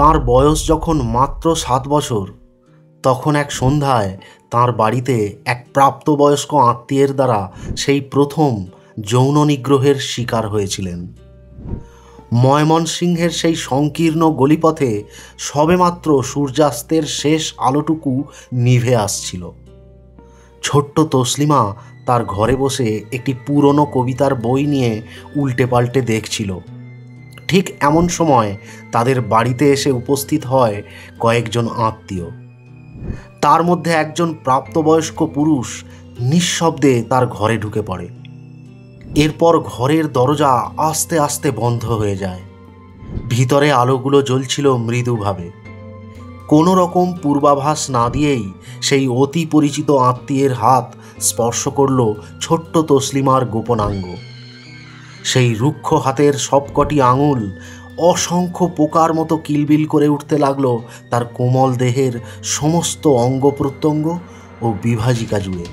তাঁর বয়স যখন মাত্র 7 বছর, তখন এক সন্ধ্যায় তাঁর বাড়িতে এক প্রাপ্তবয়স্ক আত্মীয়ের দ্বারা সেই প্রথম যৌন নিগ্রহের শিকার হয়েছিলেন। ময়মনসিংহের সেই সংকীর্ণ গলিপথে সবেমাত্র সূর্যাস্তের শেষ আলোটুকু নিভে আসছিল। ছোট্ট তসলিমা তার ঘরে বসে একটি পুরনো কবিতার বই নিয়ে উল্টে পাল্টে দেখছিল। ঠিক এমন সময় তাদের বাড়িতে এসে উপস্থিত হয় কয়েকজন আত্মীয়। তার মধ্যে একজন প্রাপ্তবয়স্ক পুরুষ নিঃশব্দে তার ঘরে ঢুকে পড়ে। এরপর ঘরের দরজা আস্তে আস্তে বন্ধ হয়ে যায়। ভিতরে আলোগুলো জ্বলছিল মৃদুভাবে। কোনো রকম পূর্বাভাস না দিয়েই সেই অতি পরিচিত আত্মীয়ের হাত স্পর্শ করল ছোট্ট তসলিমার গোপনাঙ্গ। সেই রুক্ষ হাতের সবকটি আঙুল অসংখ্য পোকার মতো কিলবিল করে উঠতে লাগলো তার কোমল দেহের সমস্ত অঙ্গ প্রত্যঙ্গ ও বিভাজিকা জুড়ে।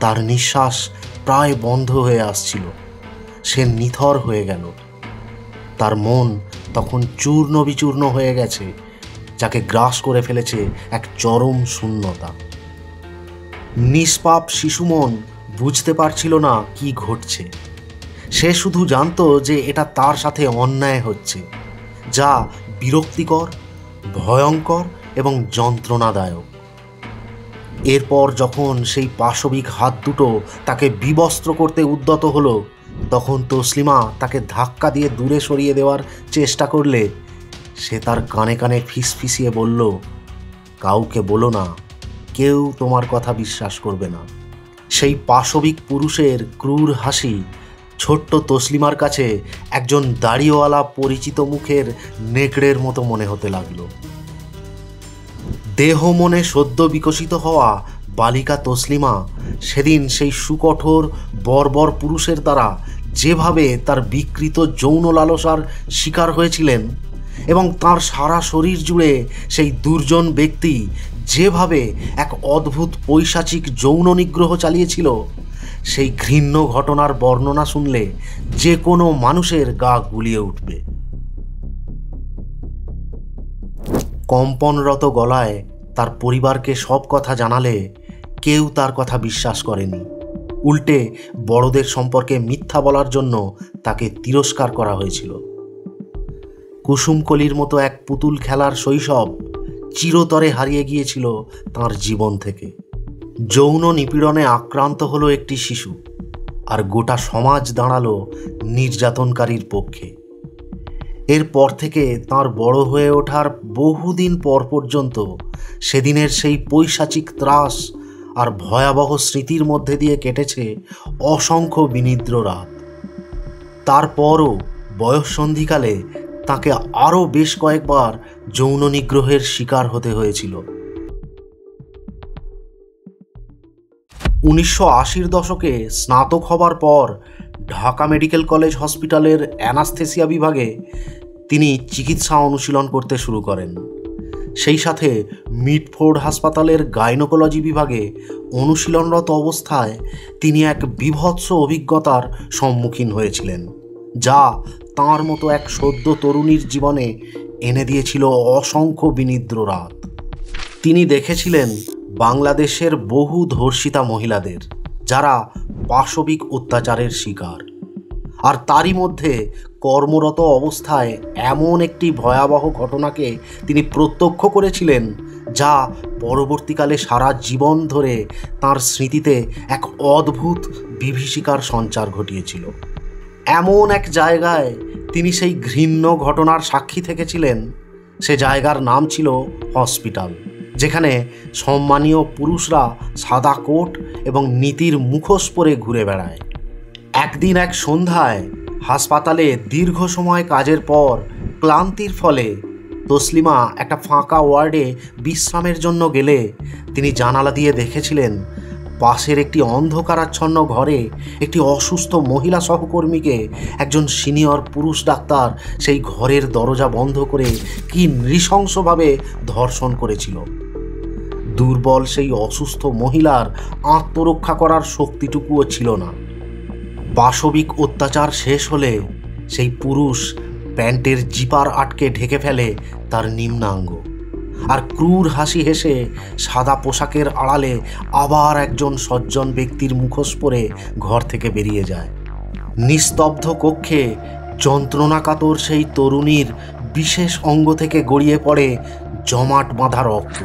তার নিঃশ্বাস প্রায় বন্ধ হয়ে আসছিল। সে নিথর হয়ে গেল। তার মন তখন চূর্ণ বিচূর্ণ হয়ে গেছে, যাকে গ্রাস করে ফেলেছে এক চরম শূন্যতা। নিষ্পাপ শিশু মন বুঝতে পারছিল না কি ঘটছে। সে শুধু জানতো যে এটা তার সাথে অন্যায় হচ্ছে, যা বিরক্তিকর, ভয়ঙ্কর এবং যন্ত্রণাদায়ক। এরপর যখন সেই পাশবিক হাত দুটো তাকে বিবস্ত্র করতে উদ্যত হলো, তখন তসলিমা তাকে ধাক্কা দিয়ে দূরে সরিয়ে দেওয়ার চেষ্টা করলে সে তার কানে কানে ফিসফিসিয়ে বলল, কাউকে বলো না, কেউ তোমার কথা বিশ্বাস করবে না। সেই পাশবিক পুরুষের ক্রূর হাসি ছোট্ট তসলিমার কাছে একজন দাড়িওয়ালা পরিচিত মুখের নেকড়ের মতো মনে হতে লাগলো। দেহ মনে সদ্য বিকশিত হওয়া বালিকা তসলিমা সেদিন সেই সুকঠোর বর্বর পুরুষের দ্বারা যেভাবে তার বিকৃত যৌন লালসার শিকার হয়েছিলেন, এবং তার সারা শরীর জুড়ে সেই দুর্জন ব্যক্তি যেভাবে এক অদ্ভুত পৈশাচিক যৌন নিগ্রহ চালিয়েছিল, সেই ঘৃণ্য ঘটনার বর্ণনা শুনলে যে কোনো মানুষের গা গুলিয়ে উঠবে। কম্পনরত গলায় তার পরিবারকে সব কথা জানালে কেউ তার কথা বিশ্বাস করেনি। উল্টে বড়দের সম্পর্কে মিথ্যা বলার জন্য তাকে তিরস্কার করা হয়েছিল। কুসুমকলির মতো এক পুতুল খেলার শৈশব চিরতরে হারিয়ে গিয়েছিল তার জীবন থেকে। যৌন নিপীড়নে আক্রান্ত হলো একটি শিশু, আর গোটা সমাজ দাঁড়ালো নির্যাতনকারীর পক্ষে। এরপর থেকে তার বড় হয়ে ওঠার বহুদিন পর পর্যন্ত সেদিনের সেই পৈশাচিক ত্রাস আর ভয়াবহ স্মৃতির মধ্যে দিয়ে কেটেছে অসংখ্য বিনিদ্র রাত। তারপরও বয়ঃসন্ধিকালে তাকে আরও বেশ কয়েকবার যৌন নিগ্রহের শিকার হতে হয়েছিল। 1980-র দশকে স্নাতক হবার পর ঢাকা মেডিকেল কলেজ হসপিটালের অ্যানাস্থেসিয়া বিভাগে তিনি চিকিৎসা অনুশীলন করতে শুরু করেন। সেই সাথে মিডফোর্ড হাসপাতালের গাইনোকোলজি বিভাগে অনুশীলনরত অবস্থায় তিনি এক বীভৎস অভিজ্ঞতার সম্মুখীন হয়েছিলেন, যা তাঁর মতো এক সদ্য তরুণীর জীবনে এনে দিয়েছিল অসংখ্য বিনিদ্র রাত। তিনি দেখেছিলেন বাংলাদেশের বহু ধর্ষিতা মহিলাদের, যারা পাশবিক অত্যাচারের শিকার, আর তারই মধ্যে কর্মরত অবস্থায় এমন একটি ভয়াবহ ঘটনাকে তিনি প্রত্যক্ষ করেছিলেন, যা পরবর্তীকালে সারা জীবন ধরে তাঁর স্মৃতিতে এক অদ্ভুত বিভীষিকার সঞ্চার ঘটিয়েছিল। এমন এক জায়গায় তিনি সেই ঘৃণ্য ঘটনার সাক্ষী থেকেছিলেন। সে জায়গার নাম ছিল হসপিটাল, যেখানে সম্মানীয় পুরুষরা সাদা কোট এবং নীতির মুখোশ পরে ঘুরে বেড়ায়। একদিন এক সন্ধ্যায় হাসপাতালে দীর্ঘ সময় কাজের পর ক্লান্তির ফলে তসলিমা একটা ফাঁকা ওয়ার্ডে বিশ্রামের জন্য গেলে তিনি জানালা দিয়ে দেখেছিলেন পাশের একটি অন্ধকারাচ্ছন্ন ঘরে একটি অসুস্থ মহিলা সহকর্মীকে একজন সিনিয়র পুরুষ ডাক্তার সেই ঘরের দরজা বন্ধ করে কি নৃশংসভাবে ধর্ষণ করেছিল। দুর্বল সেই অসুস্থ মহিলার আত্মরক্ষা করার শক্তিটুকুও ছিল না। পাশবিক অত্যাচার শেষ হলে সেই পুরুষ প্যান্টের জিপার আটকে ঢেকে ফেলে তার নিম্নাঙ্গ, আর ক্রূর হাসি হেসে সাদা পোশাকের আড়ালে আবার একজন সজ্জন ব্যক্তির মুখোশ পরে ঘর থেকে বেরিয়ে যায়। নিস্তব্ধ কক্ষে যন্ত্রণাকাতর সেই তরুণীর বিশেষ অঙ্গ থেকে গড়িয়ে পড়ে জমাট বাঁধা রক্ত।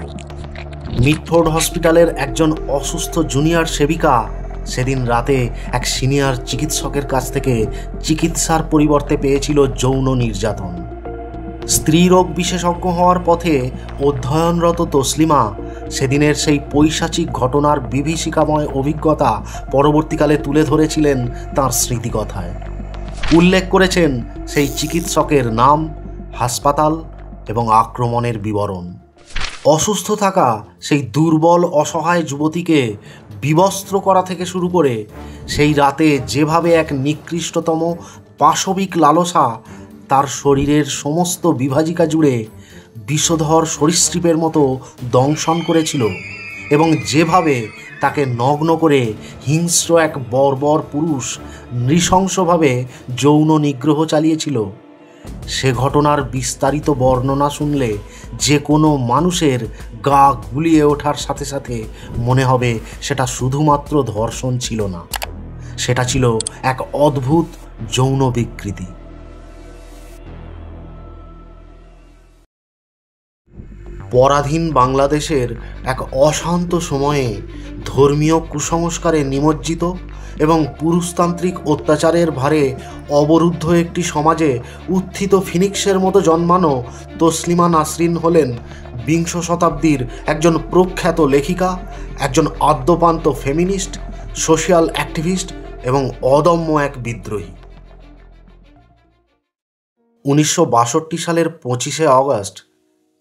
মিডফোর্ড হসপিটালের একজন অসুস্থ জুনিয়র সেবিকা সেদিন রাতে এক সিনিয়র চিকিৎসকের কাছ থেকে চিকিৎসার পরিবর্তে পেয়েছিল যৌন নির্যাতন। স্ত্রীরোগ বিশেষজ্ঞ হওয়ার পথে অধ্যয়নরত তসলিমা সেদিনের সেই পৈশাচিক ঘটনার বিভীষিকাময় অভিজ্ঞতা পরবর্তীকালে তুলে ধরেছিলেন তাঁর স্মৃতিকথায়। উল্লেখ করেছেন সেই চিকিৎসকের নাম, হাসপাতাল এবং আক্রমণের বিবরণ। অসুস্থ থাকা সেই দুর্বল অসহায় যুবতীকে বিবস্ত্র করা থেকে শুরু করে সেই রাতে যেভাবে এক নিকৃষ্টতম পাশবিক লালসা তার শরীরের সমস্ত বিভাজিকা জুড়ে বিষধর সরীসৃপের মতো দংশন করেছিল, এবং যেভাবে তাকে নগ্ন করে হিংস্র এক বর্বর পুরুষ নৃশংসভাবে যৌন নিগ্রহ চালিয়েছিল, সে ঘটনার বিস্তারিত বর্ণনা শুনলে যে কোনো মানুষের গা গুলিয়ে ওঠার সাথে সাথে মনে হবে সেটা শুধুমাত্র ধর্ষণ ছিল না, সেটা ছিল এক অদ্ভুত যৌন বিকৃতি। পরাধীন বাংলাদেশের এক অশান্ত সময়ে ধর্মীয় কুসংস্কারে নিমজ্জিত এবং পুরুষতান্ত্রিক অত্যাচারের ভারে অবরুদ্ধ একটি সমাজে উত্থিত ফিনিক্সের মতো জন্মানো তসলিমা নাসরিন হলেন বিংশ শতাব্দীর একজন প্রখ্যাত লেখিকা, একজন আদ্যপান্ত ফেমিনিস্ট, সোশ্যাল অ্যাক্টিভিস্ট এবং অদম্য এক বিদ্রোহী। 1962 সালের 25শে অগস্ট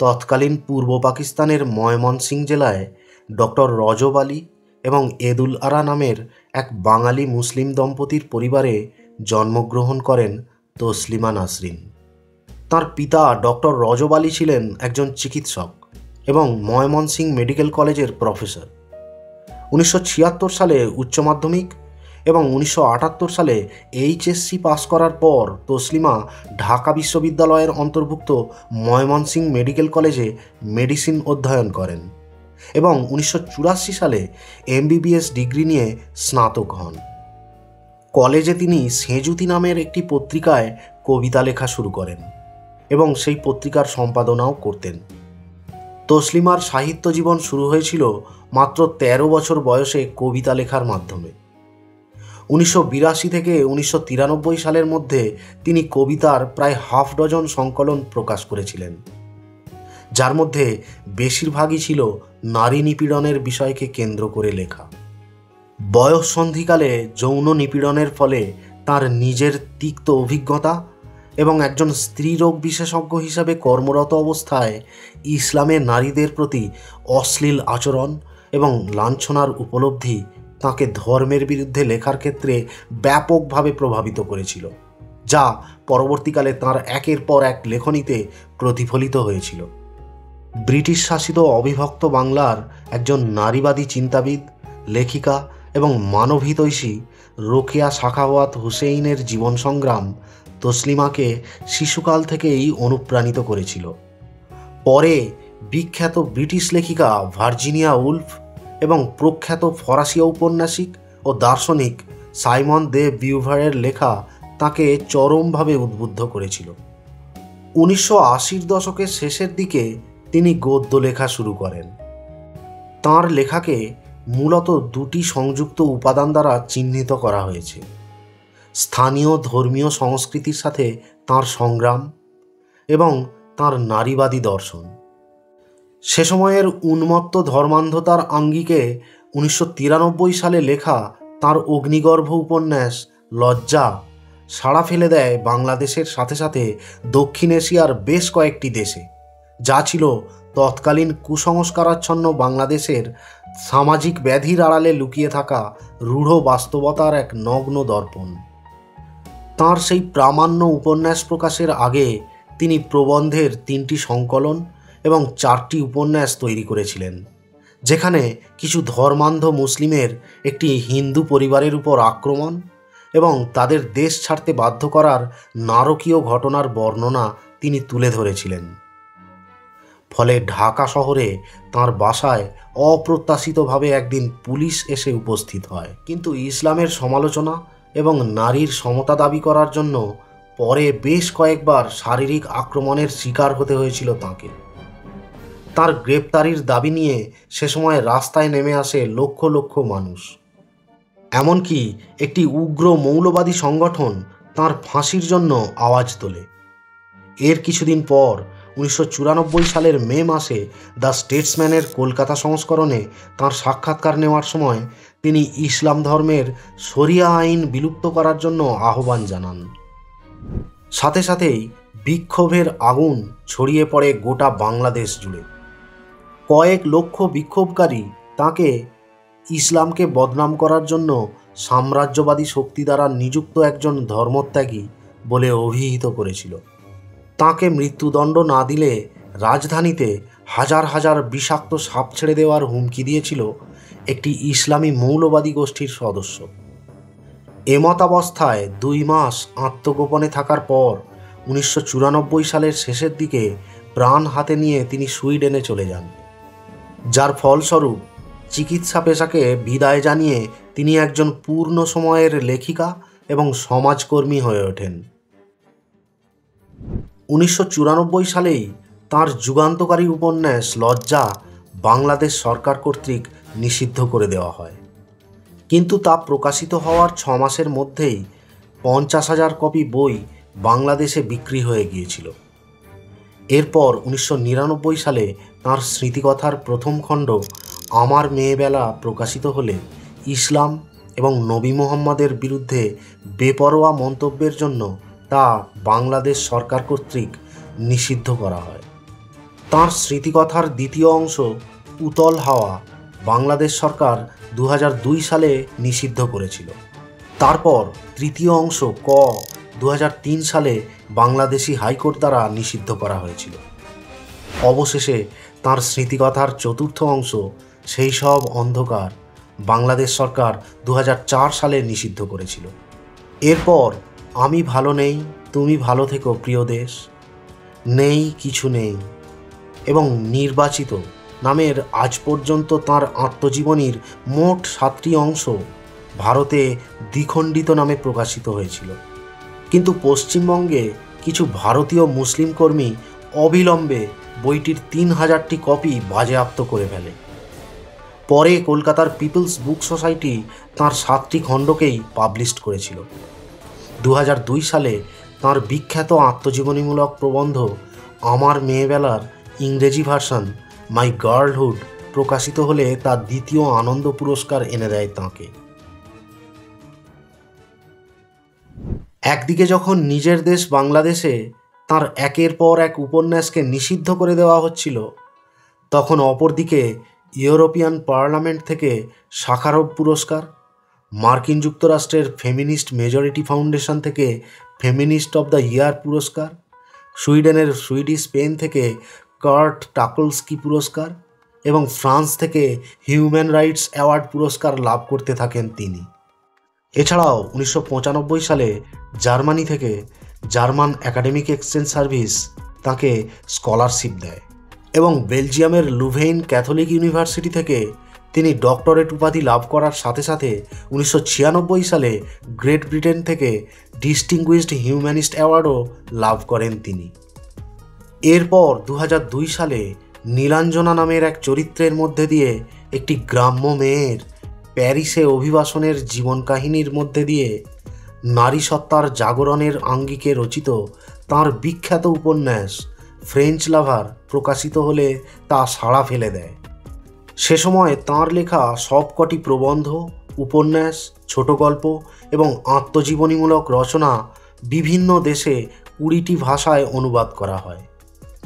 তৎকালীন পূর্ব পাকিস্তানের ময়মনসিং জেলায় ডক্টর রজব আলী এবং এদুল আরা নামের এক বাঙালি মুসলিম দম্পতির পরিবারে জন্মগ্রহণ করেন তসলিমা নাসরিন। তার পিতা ডক্টর রজব আলী ছিলেন একজন চিকিৎসক এবং ময়মনসিং মেডিকেল কলেজের প্রফেসর। 1976 সালে উচ্চ মাধ্যমিক এবং 1978 সালে এইচএসসি পাস করার পর তসলিমা ঢাকা বিশ্ববিদ্যালয়ের অন্তর্ভুক্ত ময়মনসিং মেডিকেল কলেজে মেডিসিন অধ্যয়ন করেন এবং 1984 সালে এমবিবিএস ডিগ্রি নিয়ে স্নাতক হন। কলেজে তিনি সেজুতি নামের একটি পত্রিকায় কবিতা লেখা শুরু করেন এবং সেই পত্রিকার সম্পাদনাও করতেন। তসলিমার সাহিত্য জীবন শুরু হয়েছিল মাত্র 13 বছর বয়সে কবিতা লেখার মাধ্যমে। 1982 থেকে 1993 সালের মধ্যে তিনি কবিতার প্রায় হাফ ডজন সংকলন প্রকাশ করেছিলেন, যার মধ্যে বেশিরভাগই ছিল নারী নিপীড়নের বিষয়কে কেন্দ্র করে লেখা। বয়ঃসন্ধিকালে যৌন নিপীড়নের ফলে তার নিজের তিক্ত অভিজ্ঞতা এবং একজন স্ত্রীরোগ বিশেষজ্ঞ হিসাবে কর্মরত অবস্থায় ইসলামে নারীদের প্রতি অশ্লীল আচরণ এবং লাঞ্ছনার উপলব্ধি তাঁকে ধর্মের বিরুদ্ধে লেখার ক্ষেত্রে ব্যাপকভাবে প্রভাবিত করেছিল, যা পরবর্তীকালে তাঁর একের পর এক লেখনীতে প্রতিফলিত হয়েছিল। ব্রিটিশ শাসিত অবিভক্ত বাংলার একজন নারীবাদী চিন্তাবিদ, লেখিকা এবং মানবহিতৈষী রোকেয়া সাখাওয়াত হুসেইনের জীবন সংগ্রাম তসলিমাকে শিশুকাল থেকেই অনুপ্রাণিত করেছিল। পরে বিখ্যাত ব্রিটিশ লেখিকা ভার্জিনিয়া উলফ এবং প্রখ্যাত ফরাসি ঔপন্যাসিক ও দার্শনিক সাইমন দে বিউভারের লেখা তাকে চরমভাবে উদ্বুদ্ধ করেছিল। 1980 দশকের শেষের দিকে তিনি গদ্য লেখা শুরু করেন। তাঁর লেখাকে মূলত দুটি সংযুক্ত উপাদান দ্বারা চিহ্নিত করা হয়েছে: স্থানীয় ধর্মীয় সংস্কৃতির সাথে তাঁর সংগ্রাম এবং তাঁর নারীবাদী দর্শন। সে সময়ের উন্মত্ত ধর্মান্ধতার আঙ্গিকে 1993 সালে লেখা তাঁর অগ্নিগর্ভ উপন্যাস লজ্জা সাড়া ফেলে দেয় বাংলাদেশের সাথে সাথে দক্ষিণ এশিয়ার বেশ কয়েকটি দেশে, যা ছিল তৎকালীন কুসংস্কারাচ্ছন্ন বাংলাদেশের সামাজিক ব্যাধির আড়ালে লুকিয়ে থাকা রূঢ় বাস্তবতার এক নগ্ন দর্পণ। তাঁর সেই প্রামাণ্য উপন্যাস প্রকাশের আগে তিনি প্রবন্ধের 3টি সংকলন এবং 4টি উপন্যাস তৈরি করেছিলেন, যেখানে কিছু ধর্মান্ধ মুসলিমের একটি হিন্দু পরিবারের উপর আক্রমণ এবং তাদের দেশ ছাড়তে বাধ্য করার নারকীয় ঘটনার বর্ণনা তিনি তুলে ধরেছিলেন। ফলে ঢাকা শহরে তাঁর বাসায় অপ্রত্যাশিতভাবে একদিন পুলিশ এসে উপস্থিত হয়। কিন্তু ইসলামের সমালোচনা এবং নারীর সমতা দাবি করার জন্য পরে বেশ কয়েকবার শারীরিক আক্রমণের শিকার হতে হয়েছিল তাঁকে। তার গ্রেপ্তারির দাবি নিয়ে সে সময় রাস্তায় নেমে আসে লক্ষ লক্ষ মানুষ। এমনকি একটি উগ্র মৌলবাদী সংগঠন তাঁর ফাঁসির জন্য আওয়াজ তোলে। এর কিছুদিন পর 1994 সালের মে মাসে দ্য স্টেটসম্যানের কলকাতা সংস্করণে তাঁর সাক্ষাৎকার নেওয়ার সময় তিনি ইসলাম ধর্মের শরিয়া আইন বিলুপ্ত করার জন্য আহ্বান জানান। সাথে সাথেই বিক্ষোভের আগুন ছড়িয়ে পড়ে গোটা বাংলাদেশ জুড়ে। কয়েক লক্ষ বিক্ষোভকারী তাঁকে ইসলামকে বদনাম করার জন্য সাম্রাজ্যবাদী শক্তি দ্বারা নিযুক্ত একজন ধর্মত্যাগী বলে অভিহিত করেছিল। তাঁকে মৃত্যুদণ্ড না দিলে রাজধানীতে হাজার হাজার বিষাক্ত সাপ ছেড়ে দেওয়ার হুমকি দিয়েছিল একটি ইসলামী মৌলবাদী গোষ্ঠীর সদস্য। এমতাবস্থায় 2 মাস আত্মগোপনে থাকার পর 1994 সালের শেষের দিকে প্রাণ হাতে নিয়ে তিনি সুইডেনে চলে যান, যার ফলস্বরূপ চিকিৎসা পেশাকে বিদায় জানিয়ে তিনি একজন পূর্ণ সময়ের লেখিকা এবং সমাজকর্মী হয়ে ওঠেন। 1994 সালেই তাঁর যুগান্তকারী উপন্যাস লজ্জা বাংলাদেশ সরকার কর্তৃক নিষিদ্ধ করে দেওয়া হয়, কিন্তু তা প্রকাশিত হওয়ার 6 মাসের মধ্যেই 50,000 কপি বই বাংলাদেশে বিক্রি হয়ে গিয়েছিল। এরপর 1999 সালে তাঁর স্মৃতিকথার প্রথম খণ্ড আমার মেয়েবেলা প্রকাশিত হলে ইসলাম এবং নবী মুহাম্মদের বিরুদ্ধে বেপরোয়া মন্তব্যের জন্য তা বাংলাদেশ সরকার কর্তৃক নিষিদ্ধ করা হয়। তাঁর স্মৃতিকথার দ্বিতীয় অংশ উতল হাওয়া বাংলাদেশ সরকার 2002 সালে নিষিদ্ধ করেছিল। তারপর তৃতীয় অংশ ক 2003 সালে বাংলাদেশি হাইকোর্ট দ্বারা নিষিদ্ধ করা হয়েছিল। অবশেষে তাঁর স্মৃতিকথার চতুর্থ অংশ সেই সব অন্ধকার বাংলাদেশ সরকার 2004 সালে নিষিদ্ধ করেছিল। এরপর আমি ভালো নেই, তুমি ভালো থেকো প্রিয় দেশ, নেই কিছু নেই এবং নির্বাচিত নামের আজ পর্যন্ত তাঁর আত্মজীবনীর মোট 7টি অংশ ভারতে দ্বিখণ্ডিত নামে প্রকাশিত হয়েছিল। কিন্তু পশ্চিমবঙ্গে কিছু ভারতীয় মুসলিম কর্মী অবিলম্বে বইটির 3000টি কপি বাজেয়াপ্ত করে ফেলে। পরে কলকাতার পিপলস বুক সোসাইটি তাঁর 7টি খণ্ডকেই পাবলিশ করেছিল। 2002 সালে তাঁর বিখ্যাত আত্মজীবনীমূলক প্রবন্ধ আমার মেয়েবেলার ইংরেজি ভার্সন মাই গার্লহুড প্রকাশিত হলে তার দ্বিতীয় আনন্দ পুরস্কার এনে দেয় তাঁকে। একদিকে যখন নিজের দেশ বাংলাদেশে তাঁর একের পর এক উপন্যাসকে নিষিদ্ধ করে দেওয়া হচ্ছিল, তখন অপরদিকে ইউরোপিয়ান পার্লামেন্ট থেকে শাখারভ পুরস্কার, মার্কিন যুক্তরাষ্ট্রের ফেমিনিস্ট মেজরিটি ফাউন্ডেশন থেকে ফেমিনিস্ট অব দ্য ইয়ার পুরস্কার, সুইডেনের সুইডিশ পেন থেকে কার্ট টাকলস্কি পুরস্কার এবং ফ্রান্স থেকে হিউম্যান রাইটস অ্যাওয়ার্ড পুরস্কার লাভ করতে থাকেন তিনি। এছাড়াও 1995 সালে জার্মানি থেকে জার্মান একাডেমিক এক্সচেঞ্জ সার্ভিস তাকে স্কলারশিপ দেয় এবং বেলজিয়ামের লুভেইন ক্যাথলিক ইউনিভার্সিটি থেকে তিনি ডক্টরেট উপাধি লাভ করার সাথে সাথে 1996 সালে গ্রেট ব্রিটেন থেকে ডিস্টিংগুইশড হিউম্যানিস্ট অ্যাওয়ার্ডও লাভ করেন তিনি। এরপর 2002 সালে নীলাঞ্জনা নামের এক চরিত্রের মধ্যে দিয়ে একটি গ্রাম্য মেয়ের প্যারিসে অভিবাসনের জীবন কাহিনীর মধ্যে দিয়ে নারী সত্তার জাগরণের আঙ্গিকে রচিত তাঁর বিখ্যাত উপন্যাস ফ্রেঞ্চ লাভার প্রকাশিত হলে তা সাড়া ফেলে দেয়। সে সময় তাঁর লেখা সবকটি প্রবন্ধ, উপন্যাস, ছোট গল্প এবং আত্মজীবনীমূলক রচনা বিভিন্ন দেশে 20টি ভাষায় অনুবাদ করা হয়,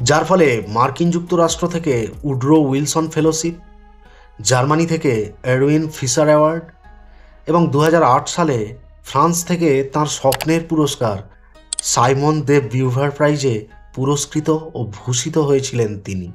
যার ফলে মার্কিন যুক্তরাষ্ট্র থেকে উড্রো উইলসন ফেলোশিপ, জার্মানি থেকে এডউইন ফিশার অ্যাওয়ার্ড এবং 2008 সালে ফ্রান্স থেকে তাঁর স্বপ্নের পুরস্কার সাইমন দে বিউভার প্রাইজে পুরস্কৃত ও ভূষিত হয়েছিলেন তিনি।